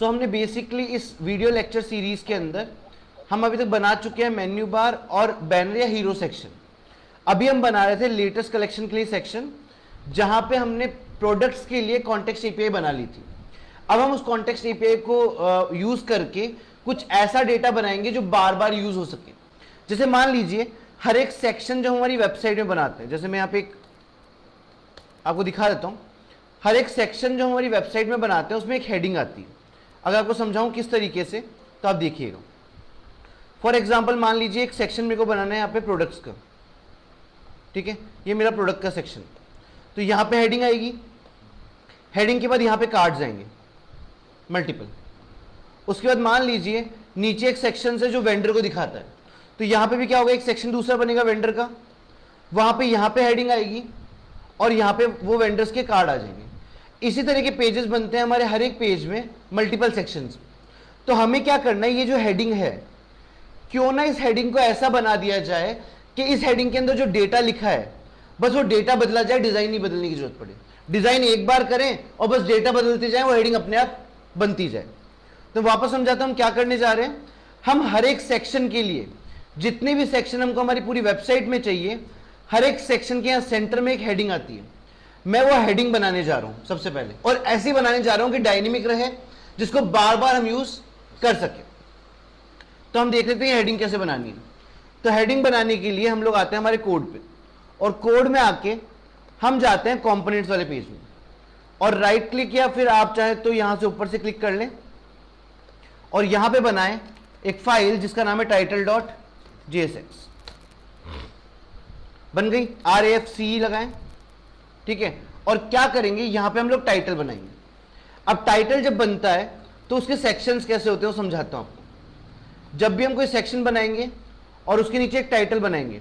सो हमने बेसिकली इस video lecture series के अंदर हम अभी तक बना चुके हैं मेन्यू बार और बैनर या हीरो सेक्शन। अभी हम बना रहे थे लेटेस्ट कलेक्शन के लिए सेक्शन, जहां पे हमने प्रोडक्ट्स के लिए कॉन्टेक्स्ट एपीआई बना ली थी। अब हम उस कॉन्टेक्स्ट एपीआई को यूज करके कुछ ऐसा डेटा बनाएंगे जो बार बार यूज हो सके। जैसे मान लीजिए हर एक सेक्शन जो हमारी वेबसाइट में बनाते हैं, जैसे मैं यहाँ पे एक आपको दिखा देता हूँ, हर एक सेक्शन जो हमारी वेबसाइट में बनाते हैं उसमें एक हेडिंग आती है। अगर आपको समझाऊं किस तरीके से तो आप देखिएगा। फॉर एग्जाम्पल मान लीजिए एक सेक्शन मेरे को बनाना है यहाँ पे प्रोडक्ट्स का, ठीक है, ये मेरा प्रोडक्ट का सेक्शन। तो यहाँ पे हेडिंग आएगी, हेडिंग के बाद यहाँ पे कार्ड्स आएंगे मल्टीपल। उसके बाद मान लीजिए नीचे एक सेक्शन से जो वेंडर को दिखाता है, तो यहाँ पे भी क्या होगा, एक सेक्शन दूसरा बनेगा वेंडर का, वहां पे यहाँ पे हेडिंग आएगी और यहाँ पे वो वेंडर्स के कार्ड आ जाएंगे। इसी तरह के पेजेस बनते हैं हमारे हर एक पेज में मल्टीपल सेक्शंस। तो हमें क्या करना है, ये जो हेडिंग है, क्यों ना इस हेडिंग को ऐसा बना दिया जाए कि इस हेडिंग के अंदर जो डेटा लिखा है बस वो डेटा बदला जाए, डिजाइन नहीं बदलने की जरूरत पड़े। डिजाइन एक बार करें और बस डेटा बदलते जाए, वो हेडिंग अपने आप बनती जाए। तो वापस समझाता हूं हम क्या करने जा रहे हैं। हम हर एक सेक्शन के लिए, जितने भी सेक्शन हमको हमारी पूरी वेबसाइट में चाहिए, हर एक सेक्शन के यहाँ सेंटर में एक हेडिंग आती है। मैं वो हेडिंग बनाने जा रहा हूं सबसे पहले, और ऐसी बनाने जा रहा हूं कि डायनेमिक रहे, जिसको बार बार हम यूज कर सके। तो हम देख लेते हैं हेडिंग कैसे बनानी है। तो हेडिंग बनाने के लिए हम लोग आते हैं हमारे कोड पे, और कोड में आके हम जाते हैं कंपोनेंट्स वाले पेज में, और राइट क्लिक या फिर आप चाहे तो यहां से ऊपर से क्लिक कर लें और यहां पे बनाएं एक फाइल जिसका नाम है title.jsx। बन गई, RAFC लगाएं, ठीक है। और क्या करेंगे, यहां पे हम लोग टाइटल बनाएंगे। अब टाइटल जब बनता है तो उसके सेक्शंस कैसे होते हैं वो समझाता हूं आपको। जब भी हम कोई सेक्शन बनाएंगे और उसके नीचे एक टाइटल बनाएंगे,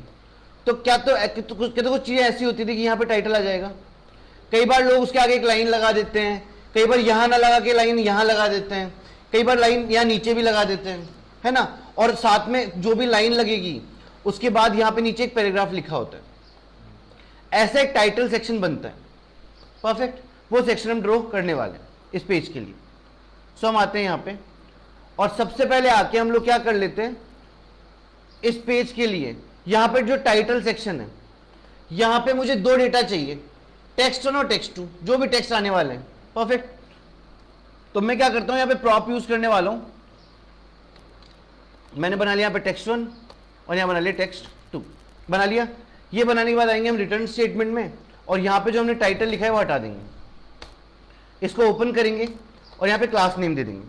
तो क्या तो कुछ चीजें ऐसी होती थी कि यहां पे टाइटल आ जाएगा। कई बार लोग उसके आगे एक लाइन लगा देते हैं, कई बार यहां ना लगा के लाइन यहां लगा देते हैं, कई बार लाइन यहां नीचे भी लगा देते हैं, है ना। और साथ में जो भी लाइन लगेगी उसके बाद यहां पे नीचे एक पैराग्राफ लिखा होता है। ऐसा एक टाइटल सेक्शन बनता है। परफेक्ट, वो सेक्शन हम ड्रॉ करने वाले हैं इस पेज के लिए। सो हम आते हैं यहां पे, और सबसे पहले आके हम लोग क्या कर लेते हैं, इस पेज के लिए यहां पे जो टाइटल सेक्शन है, यहां पे मुझे दो डेटा चाहिए, टेक्स्ट 1 और टेक्स्ट 2, जो भी टेक्स्ट आने वाले हैं। परफेक्ट, तो मैं क्या करता हूं, यहां पे प्रॉप यूज करने वाला हूं। मैंने बना लिया यहां पे टेक्स्ट 1 और यहां बना लिया टेक्स्ट 2, बना लिया। ये बनाने के बाद आएंगे हम रिटर्न स्टेटमेंट में, और यहां पे जो हमने टाइटल लिखा है वो हटा देंगे। इसको ओपन करेंगे और यहां पे क्लास नेम दे देंगे।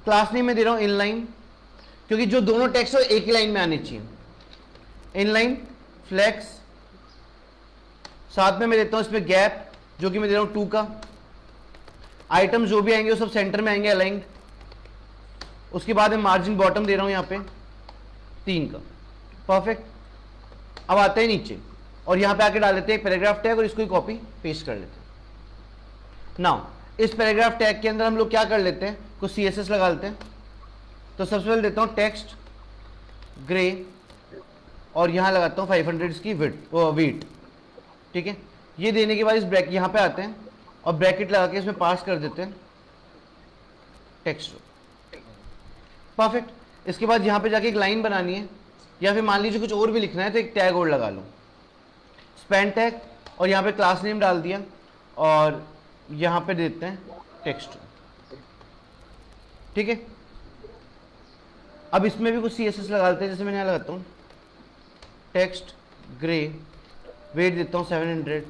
क्लास नेम में दे रहा हूं इनलाइन, क्योंकि जो दोनों टेक्स्ट है एक ही लाइन में आने चाहिए। इनलाइन फ्लेक्स, साथ में मैं देता हूं इसमें गैप, जो कि मैं दे रहा हूं 2 का। आइटम जो भी आएंगे वो सब सेंटर में आएंगे अलाइंड। उसके बाद मैं मार्जिन बॉटम दे रहा हूं यहां पे 3 का। परफेक्ट, अब आते हैं नीचे और यहां पे आके डाल देते हैं एक पैराग्राफ टैग और इसको कॉपी पेस्ट कर लेते हैं। नाउ इस पैराग्राफ टैग के अंदर हम लोग क्या कर लेते हैं, कुछ CSS लगा लेते हैं। तो सबसे पहले देता हूं टेक्स्ट ग्रे, और यहां लगाता हूं 500 इसकी वेट, ठीक है। ये देने के बाद इस ब्रैकेट यहां पे आते हैं और ब्रैकेट लगा के इसमें पास कर देते हैं टेक्स्ट। परफेक्ट, इसके बाद यहां पे जाके एक लाइन बनानी है, या फिर मान लीजिए कुछ और भी लिखना है तो एक टैग और लगा लो, स्पैन टैग, और यहां पे क्लास नेम डाल दिया और यहां पे देते हैं टेक्स्ट, ठीक है। अब इसमें भी कुछ CSS लगा देते हैं, जैसे मैंने यहां लगाता हूं टेक्स्ट ग्रे, वेट देता हूं 700,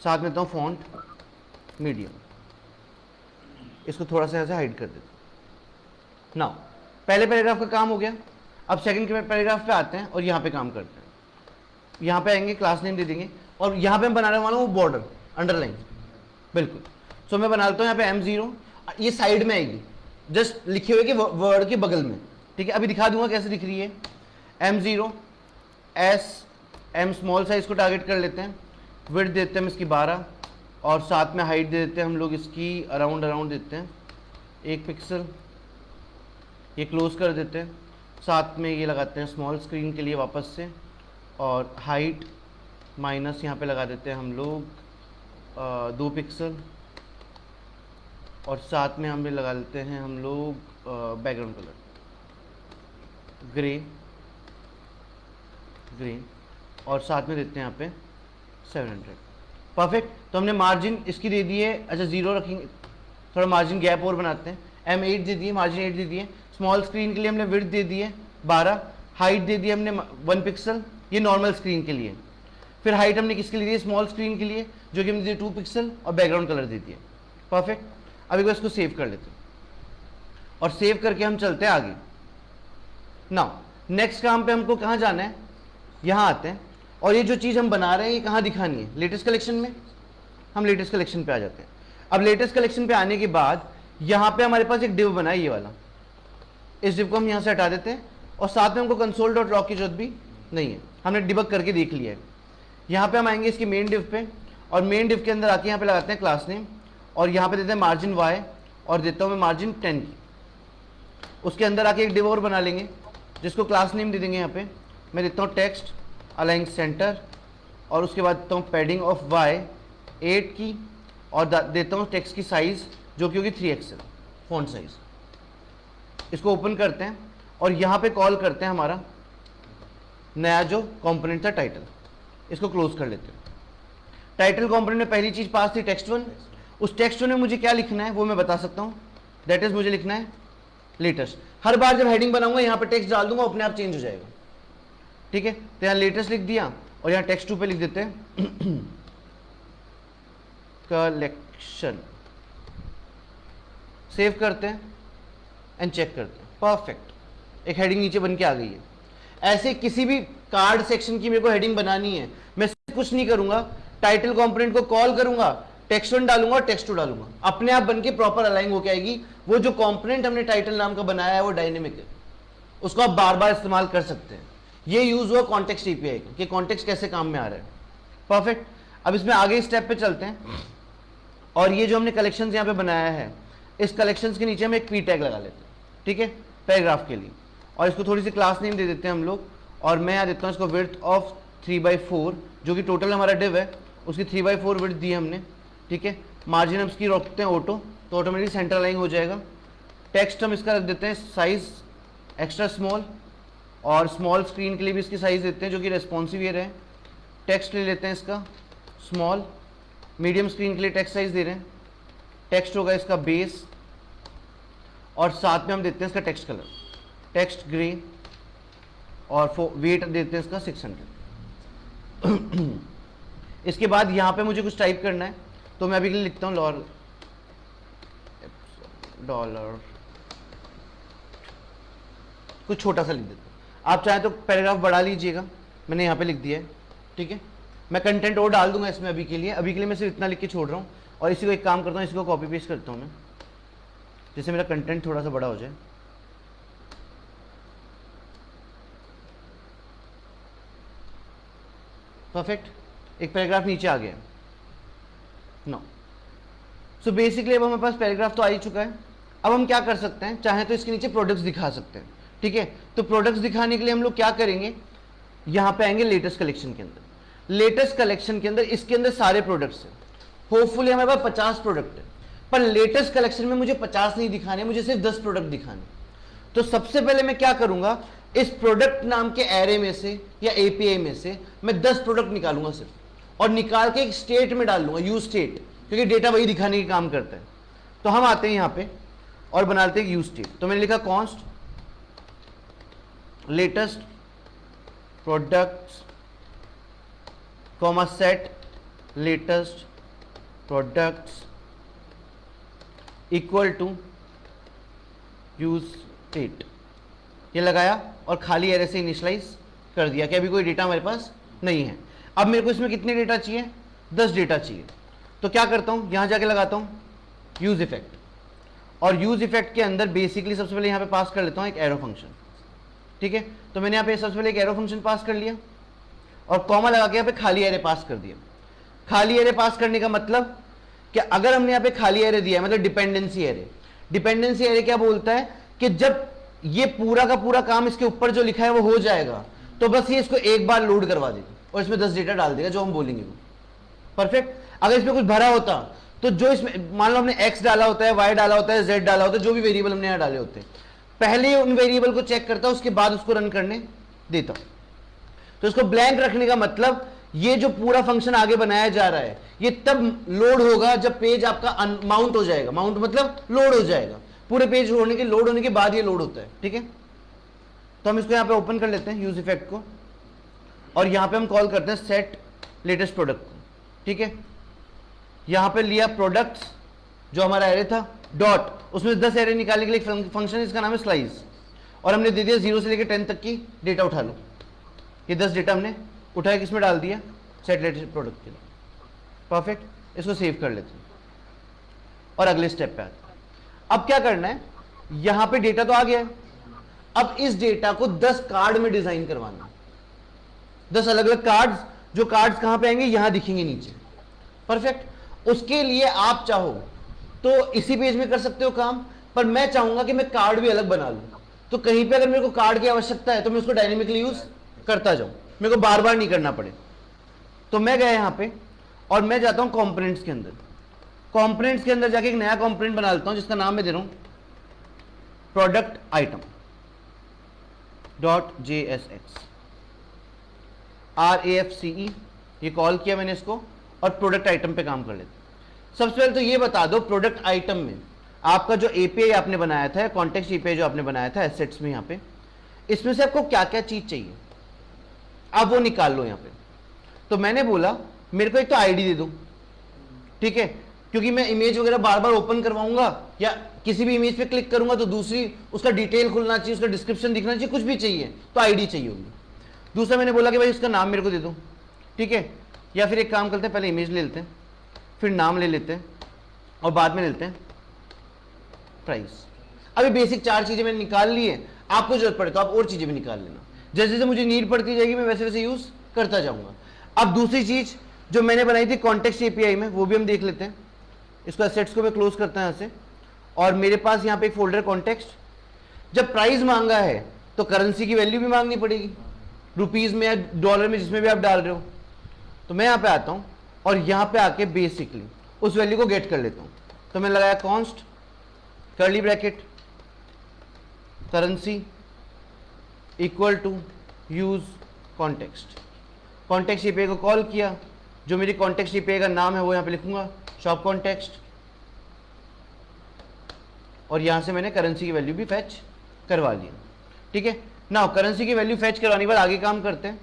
साथ में देता हूं फॉन्ट मीडियम। इसको थोड़ा सा ऐसे हाइड कर देता हूं। नाउ पहले पैराग्राफ का काम हो गया। अब सेकंड के पैराग्राफ पे आते हैं और यहाँ पे काम करते हैं। यहाँ पे आएंगे, क्लास नेम दे देंगे, और यहाँ पे मैं बनाने वाला हूँ बॉर्डर अंडरलाइन, बिल्कुल। सो मैं बना लेता हूँ यहाँ पे M0, ये साइड में आएगी, जस्ट लिखे हुए के वर्ड के बगल में, ठीक है। अभी दिखा दूंगा कैसे दिख रही है। M0 S M small size को टारगेट कर लेते हैं, विड्थ देते हैं इसकी 12, और साथ में हाइट दे देते हैं हम लोग इसकी अराउंड देते हैं 1 पिक्सल। ये क्लोज कर देते हैं, साथ में ये लगाते हैं स्मॉल स्क्रीन के लिए वापस से, और हाइट माइनस यहाँ पे लगा देते हैं हम लोग 2 पिक्सल, और साथ में हम लगा लेते हैं हम लोग बैकग्राउंड कलर ग्रे, ग्रीन, और साथ में देते हैं यहाँ पे 700। परफेक्ट। तो हमने मार्जिन इसकी दे दी है, अच्छा 0 रखेंगे, थोड़ा मार्जिन गैप और बनाते हैं। M8 दे दिए, मार्जिन 8 दे दिए। स्मॉल स्क्रीन के लिए हमने विड्थ दे दी है 12, हाइट दे दी हमने 1 पिक्सल, ये नॉर्मल स्क्रीन के लिए। फिर हाइट हमने किसके लिए दी है, स्मॉल स्क्रीन के लिए, जो कि हमने दी 2 पिक्सल, और बैकग्राउंड कलर दे दिए। परफेक्ट। अब एक बार इसको सेव कर लेते हैं और सेव करके हम चलते हैं आगे। नाउ नेक्स्ट काम पे हमको कहाँ जाना है, यहाँ आते हैं, और ये जो चीज़ हम बना रहे हैं ये कहाँ दिखानी है, लेटेस्ट कलेक्शन में। हम लेटेस्ट कलेक्शन पे आ जाते हैं। अब लेटेस्ट कलेक्शन पे आने के बाद यहाँ पे हमारे पास एक डिव बना है, ये वाला। इस डिव को हम यहाँ से हटा देते हैं, और साथ में हमको कंसोल डॉट लॉग की जरूरत भी नहीं है, हमने डिबग करके देख लिया है। यहाँ पे हम आएंगे इसकी मेन डिव पे, और मेन डिव के अंदर आके यहाँ पे लगाते हैं क्लास नेम, और यहाँ पे देते हैं मार्जिन y, और देता हूँ मैं मार्जिन 10 की। उसके अंदर आके एक डिव और बना लेंगे, जिसको क्लास नेम दे देंगे। यहाँ पे मैं देता हूँ टेक्स्ट अलाइन सेंटर, और उसके बाद देता हूँ पैडिंग ऑफ y 8 की, और देता हूँ टेक्स्ट की साइज जो कि होगी 3XL फॉन्ट साइज। इसको ओपन करते हैं, और यहाँ पे कॉल करते हैं हमारा नया जो कंपोनेंट था टाइटल, इसको क्लोज कर लेते हैं। टाइटल कंपोनेंट में पहली चीज पास थी text1, उस text1 में मुझे क्या लिखना है वो मैं बता सकता हूँ, दैट इज मुझे लिखना है लेटेस्ट। हर बार जब हेडिंग बनाऊंगा यहाँ पे टेक्स्ट डाल दूंगा, अपने आप चेंज हो जाएगा। ठीक है, तो यहाँ लेटेस्ट लिख दिया, और यहाँ text2 पे लिख देते हैं कलेक्शन। सेव करते हैं एंड चेक करते हैं, परफेक्ट, एक हेडिंग नीचे बन के आ गई है। ऐसे किसी भी कार्ड सेक्शन की मेरे को हेडिंग बनानी है, मैं कुछ नहीं करूंगा, टाइटल कंपोनेंट को कॉल करूंगा, text1 डालूंगा और text2 डालूंगा, अपने आप बनके प्रॉपर अलाइन होके आएगी। वो जो कंपोनेंट हमने टाइटल नाम का बनाया है वो डायनेमिक है, उसको आप बार बार इस्तेमाल कर सकते हैं। ये यूज हुआ कॉन्टेक्स्ट एपीआई का, कि कॉन्टेक्स्ट कैसे काम में आ रहा है। परफेक्ट। अब इसमें आगे स्टेप पे चलते हैं, और ये जो हमने कलेक्शंस यहाँ पे बनाया है, इस कलेक्शंस के नीचे हम एक पी टैग लगा लेते हैं, ठीक है, पैराग्राफ के लिए, और इसको थोड़ी सी क्लास नेम दे देते हैं हम लोग। और मैं यहाँ देता हूँ इसको विड्थ ऑफ 3/4, जो कि टोटल हमारा डिव है, उसकी 3/4 विड्थ दी हमने। ठीक है, मार्जिन हम इसकी रखते हैं ऑटो, तो ऑटोमेटिक सेंटर लाइन हो जाएगा। टेक्स्ट हम इसका रख देते हैं साइज एक्स्ट्रा स्मॉल, और स्मॉल स्क्रीन के लिए भी इसकी साइज देते हैं जो कि रेस्पॉन्सिव ये रहे। टेक्स्ट ले लेते हैं इसका स्मॉल, मीडियम स्क्रीन के लिए टेक्स्ट साइज दे रहे हैं। टेक्स्ट होगा इसका बेस, और साथ में हम देते हैं इसका टेक्स्ट कलर, टेक्स्ट ग्रे, और वेट देते हैं इसका 600। इसके बाद यहाँ पे मुझे कुछ टाइप करना है, तो मैं अभी के लिए लिखता हूँ $, कुछ छोटा सा लिख देता हूँ। आप चाहें तो पैराग्राफ बढ़ा लीजिएगा, मैंने यहाँ पे लिख दिया है। ठीक है, मैं कंटेंट और डाल दूंगा इसमें। अभी के लिए मैं सिर्फ इतना लिख के छोड़ रहा हूँ, और इसी को एक काम करता हूँ, इसी को कॉपी पेस्ट करता हूँ मैं, जिससे मेरा कंटेंट थोड़ा सा बड़ा हो जाए। परफेक्ट, एक पैराग्राफ नीचे आ गया। नो, सो बेसिकली अब हमारे पास पैराग्राफ तो आ ही चुका है। अब हम क्या कर सकते हैं, चाहे तो इसके नीचे प्रोडक्ट्स दिखा सकते हैं। ठीक है, तो प्रोडक्ट्स दिखाने के लिए हम लोग क्या करेंगे, यहां पे आएंगे लेटेस्ट कलेक्शन के अंदर। लेटेस्ट कलेक्शन के अंदर इसके अंदर सारे प्रोडक्ट्स हैं। होपफुली हमारे पास 50 प्रोडक्ट है, पर लेटेस्ट कलेक्शन में मुझे 50 नहीं दिखाने, मुझे सिर्फ 10 प्रोडक्ट दिखाने। तो सबसे पहले मैं क्या करूंगा, इस प्रोडक्ट नाम के एरे में से या एपीआई में से मैं 10 प्रोडक्ट निकालूंगा सिर्फ, और निकाल के एक स्टेट में डाल दूंगा, यूज स्टेट, क्योंकि डेटा वही दिखाने के काम करता है। तो हम आते हैं यहां पे और बनाते हैं यूज स्टेट। तो मैंने लिखा const latest products comma set latest products equal to use state, ये लगाया और खाली एरे से इनिशियलाइज कर दिया कि अभी कोई डेटा हमारे पास नहीं है। अब मेरे को इसमें कितने डेटा चाहिए, 10 डेटा चाहिए। तो क्या करता हूं, यहां जाके लगाता हूं यूज इफेक्ट, और यूज इफेक्ट के अंदर बेसिकली सबसे पहले यहां पे पास कर लेता हूं एक एरो फंक्शन। ठीक है, तो मैंने यहां पे सबसे पहले एक एरो फंक्शन पास कर लिया, और कॉमा लगा के यहां पे खाली एरे पास कर दिया। खाली एरे पास करने का मतलब कि अगर हमने यहां पे खाली एरे दिया है, मतलब डिपेंडेंसी एरे। डिपेंडेंसी एरे क्या बोलता है कि जब ये पूरा का पूरा काम इसके ऊपर जो लिखा है वो हो जाएगा, तो बस ये इसको एक बार लोड करवा देगा और इसमें 10 डेटा डाल देगा जो हम बोलेंगे वो। परफेक्ट। अगर इसमें कुछ भरा होता तो जो इसमें मान लो हमने x डाला होता है, y डाला होता है, z डाला होता है, जो भी वेरिएबल हमने यहाँ डाले होते हैं, पहले उन वेरिएबल को चेक करता हूं, उसके बाद उसको रन करने देता हूं। तो इसको ब्लैंक रखने का मतलब ये जो पूरा फंक्शन आगे बनाया जा रहा है ये तब लोड होगा जब पेज आपका माउंट हो जाएगा। माउंट मतलब लोड हो जाएगा, पूरे पेज होने के लोड होने के बाद ये लोड होता है। ठीक है, तो हम इसको यहां पे ओपन कर लेते हैं यूज इफेक्ट को, और यहां पे हम कॉल करते हैं सेट लेटेस्ट प्रोडक्ट को। ठीक है, यहां पे लिया प्रोडक्ट्स जो हमारा एरे था डॉट, उसमें 10 एरे निकालने के लिए फंक्शन है, इसका नाम है स्लाइस, और हमने दे दिया 0 से लेकर 10 तक की डेटा उठा लो। ये 10 डेटा हमने उठाया, किसमें डाल दिया, सेट लेटेस्ट प्रोडक्ट के लिए। परफेक्ट, इसको सेव कर लेते हैं और अगले स्टेप पे आते हैं। अब क्या करना है, यहां पे डेटा तो आ गया है, अब इस डेटा को 10 कार्ड में डिजाइन करवाना, 10 अलग अलग कार्ड्स, जो कार्ड्स कहां पे आएंगे, यहां दिखेंगे नीचे। परफेक्ट, उसके लिए आप चाहो तो इसी पेज में कर सकते हो काम, पर मैं चाहूंगा कि मैं कार्ड भी अलग बना लूं, तो कहीं पे अगर मेरे को कार्ड की आवश्यकता है तो मैं उसको डायनेमिकली यूज करता जाऊं, मेरे को बार बार नहीं करना पड़े। तो मैं गया यहां पे और मैं जाता हूं कंपोनेंट्स के अंदर, कंपोनेंट्स के अंदर जाके एक नया कंपोनेंट बना लेता हूं जिसका नाम मैं दे रहा हूं product item dot JSX RAFCE, ये कॉल किया मैंने इसको, और प्रोडक्ट आइटम पे काम कर लेते। सबसे पहले तो ये बता दो, प्रोडक्ट आइटम में आपका जो API आपने बनाया था, कॉन्टेक्स्ट API जो आपने बनाया था एसेट्स में, यहां पे इसमें से आपको क्या क्या चीज चाहिए आप वो निकाल लो यहां पे। तो मैंने बोला मेरे को एक तो आईडी दे दो, ठीक है, क्योंकि मैं इमेज वगैरह बार बार ओपन करवाऊंगा या किसी भी इमेज पे क्लिक करूंगा तो दूसरी उसका डिटेल खुलना चाहिए, उसका डिस्क्रिप्शन दिखना चाहिए, कुछ भी चाहिए तो आईडी चाहिए होगी। दूसरा मैंने बोला कि भाई उसका नाम मेरे को दे दो, ठीक है, या फिर एक काम करते हैं, पहले इमेज ले लेते हैं, फिर नाम ले लेते हैं, और बाद में लेते हैं प्राइस। अभी बेसिक 4 चीजें मैंने निकाल ली है, आपको जरूरत पड़े तो आप और चीजें भी निकाल लेना, जैसे जैसे मुझे नीड पड़ती जाएगी मैं वैसे वैसे यूज करता जाऊंगा। अब दूसरी चीज जो मैंने बनाई थी कॉन्टेक्स्ट API में, वो भी हम देख लेते हैं। इसको एसेट्स को मैं क्लोज करता हूं यहां से, और मेरे पास यहां पे एक फोल्डर कॉन्टेक्स्ट। जब प्राइस मांगा है तो करेंसी की वैल्यू भी मांगनी पड़ेगी, रुपीज में या डॉलर में, जिसमें भी आप डाल रहे हो। तो मैं यहां पे आता हूं और यहां पे आके बेसिकली उस वैल्यू को गेट कर लेता हूं। तो मैं लगाया const curly bracket currency equal to use context, context API को कॉल किया, जो मेरी कॉन्टेक्स्ट API का नाम है वो यहां पे लिखूंगा शॉप कॉन्टेक्स्ट, और यहां से मैंने करेंसी की वैल्यू भी फैच करवा लिया। ठीक है, ना करेंसी की वैल्यू फैच करवाने के बाद आगे काम करते हैं,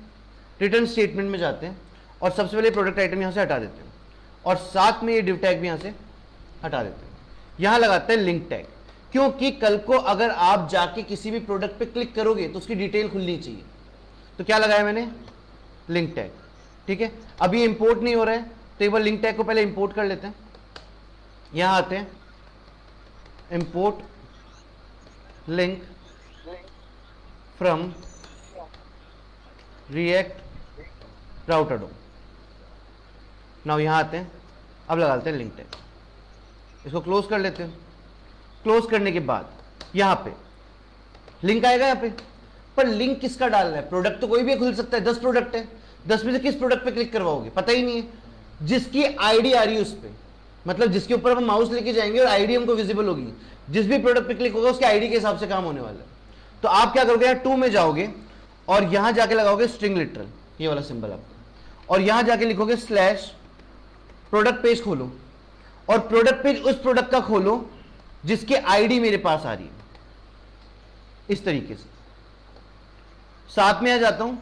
रिटर्न स्टेटमेंट में जाते हैं, और सबसे पहले प्रोडक्ट आइटम यहां से हटा देते हैं, और साथ में ये डिव टैग भी यहां से हटा देते हैं। यहां लगाते हैं लिंक टैग, क्योंकि कल को अगर आप जाके किसी भी प्रोडक्ट पे क्लिक करोगे तो उसकी डिटेल खुलनी चाहिए। तो क्या लगाया मैंने, लिंक टैग। ठीक है, अभी इंपोर्ट नहीं हो रहा है तो एक बार लिंक टैग को पहले इंपोर्ट कर लेते हैं। यहां आते हैं, import link from react router dom. Now यहां आते हैं, अब लगाते हैं लिंक टैग, इसको क्लोज कर लेते हैं। क्लोज करने के बाद यहां पे लिंक आएगा यहां पे, पर लिंक किसका डालना है, प्रोडक्ट तो कोई भी खुल सकता है, 10 प्रोडक्ट है, 10 में से किस प्रोडक्ट पे क्लिक करवाओगे पता ही नहीं है। जिसकी आईडी आ रही है उस पे, मतलब जिसके ऊपर हम माउस लेके जाएंगे और आईडी हमको विजिबल होगी, जिस भी प्रोडक्ट पे क्लिक होगा उसके आईडी के हिसाब से काम होने वाला है। तो आप क्या करोगे, यहाँ 2 में जाओगे और यहां जाके लगाओगे स्ट्रिंग लिटरल, ये वाला सिंबल आपको, और यहां जाके लिखोगे स्लैश प्रोडक्ट पेज खोलो, और प्रोडक्ट पेज उस प्रोडक्ट का खोलो जिसकी आईडी मेरे पास आ रही है, इस तरीके से। साथ में आ जाता हूं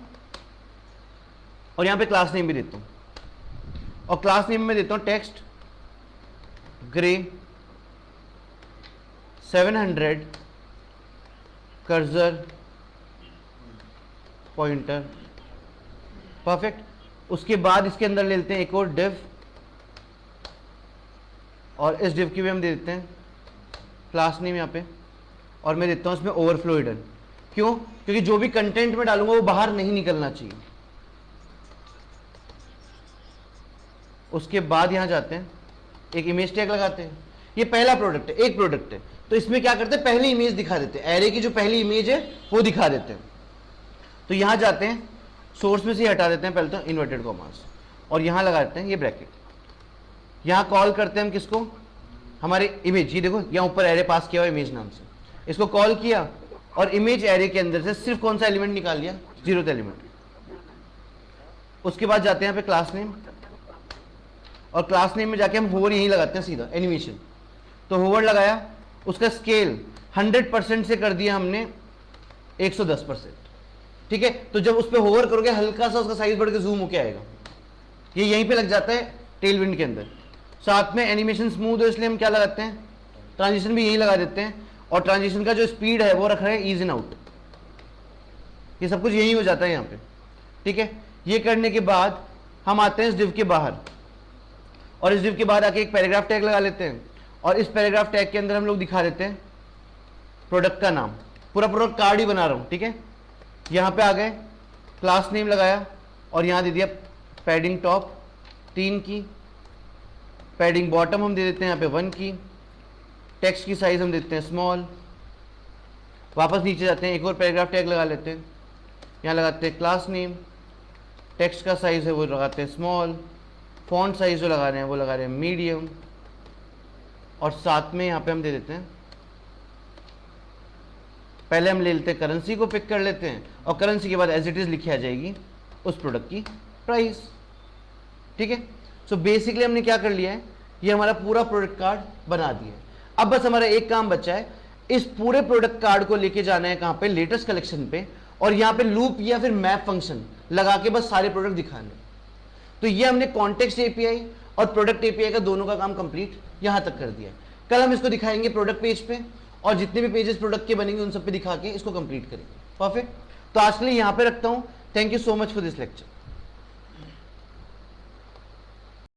और यहां पे क्लास नेम भी देता हूं, और क्लास नेम में देता हूं text grey 700 cursor pointer. Perfect, उसके बाद इसके अंदर ले लेते हैं एक और डिव, और इस डिव की भी हम दे देते हैं क्लास नेम यहाँ पे, और मैं देता हूं इसमें ओवरफ्लो हिडन। क्यों, क्योंकि जो भी कंटेंट में डालूंगा वो बाहर नहीं निकलना चाहिए। उसके बाद यहां जाते हैं, एक इमेज टैग लगाते हैं। ये पहला प्रोडक्ट है, एक प्रोडक्ट है, तो इसमें क्या करते हैं, पहली इमेज दिखा देते हैं, एरे की जो पहली इमेज है वो दिखा देते हैं। तो यहां जाते हैं, सोर्स में से हटा देते हैं पहले तो इन्वर्टेड कॉमास, और यहां लगा देते हैं ये ब्रैकेट, यहां कॉल करते हैं हम किसको, हमारे इमेज, ये देखो यहां ऊपर एरे पास किया हुआ इमेज नाम से, इसको कॉल किया और इमेज एरे के अंदर से सिर्फ कौन सा एलिमेंट निकाल लिया, 0th एलिमेंट। उसके बाद जाते हैं यहाँ पे क्लास नेम, और क्लास नेम में जाके हम होवर यहीं लगाते हैं सीधा एनिमेशन। तो होवर लगाया, उसका स्केल 100% से कर दिया हमने 110%, ठीक है। तो जब उस पर होवर करोगे हल्का सा उसका साइज बढ़ के जूम होके आएगा, ये यहीं पे लग जाता है टेल विंड के अंदर। साथ में एनिमेशन स्मूथ हो इसलिए हम क्या लगाते हैं, ट्रांजिशन भी यहीं लगा देते हैं, और ट्रांजिशन का जो स्पीड है वो रख रहे हैं ईज इन आउट, ये सब कुछ यही हो जाता है यहाँ पे, ठीक है। ये करने के बाद हम आते हैं इस डिव के बाहर, और इस डिव के बाहर आके एक पैराग्राफ टैग लगा लेते हैं, और इस पैराग्राफ टैग के अंदर हम लोग दिखा देते हैं प्रोडक्ट का नाम, पूरा प्रोडक्ट कार्ड ही बना रहा हूँ, ठीक है। यहाँ पे आ गए, क्लास नेम लगाया और यहाँ दे दिया पैडिंग टॉप 3 की, पैडिंग बॉटम हम दे देते हैं यहाँ पे 1 की, टेक्स्ट की साइज हम देते हैं स्मॉल। वापस नीचे जाते हैं, एक और पैराग्राफ टैग लगा लेते हैं, यहाँ लगाते हैं क्लास नेम, टेक्स्ट का साइज है वो लगाते हैं स्मॉल, फॉन्ट साइज जो लगा रहे हैं वो लगा रहे हैं मीडियम, और साथ में यहाँ पे हम दे देते हैं, पहले हम ले लेते हैं करेंसी को पिक कर लेते हैं, और करेंसी के बाद एज इट इज लिखी आ जाएगी उस प्रोडक्ट की प्राइस, ठीक है। सो बेसिकली हमने क्या कर लिया है, ये हमारा पूरा प्रोडक्ट कार्ड बना दिया है। अब बस हमारा एक काम बचा है, इस पूरे प्रोडक्ट कार्ड को लेके जाना है कहाँ पे, लेटेस्ट कलेक्शन पे, और यहाँ पे लूप या फिर मैप फंक्शन लगा के बस सारे प्रोडक्ट दिखाने। तो ये हमने कॉन्टेक्स्ट एपीआई और प्रोडक्ट एपीआई का दोनों का काम कंप्लीट यहाँ तक कर दिया है। कल हम इसको दिखाएंगे प्रोडक्ट पेज पे, और जितने भी पेजेस प्रोडक्ट के बनेंगे उन सब पे दिखा के इसको कंप्लीट करेंगे। परफेक्ट। तो आज के लिए यहाँ पे रखता हूँ। Thank you so much for this lecture.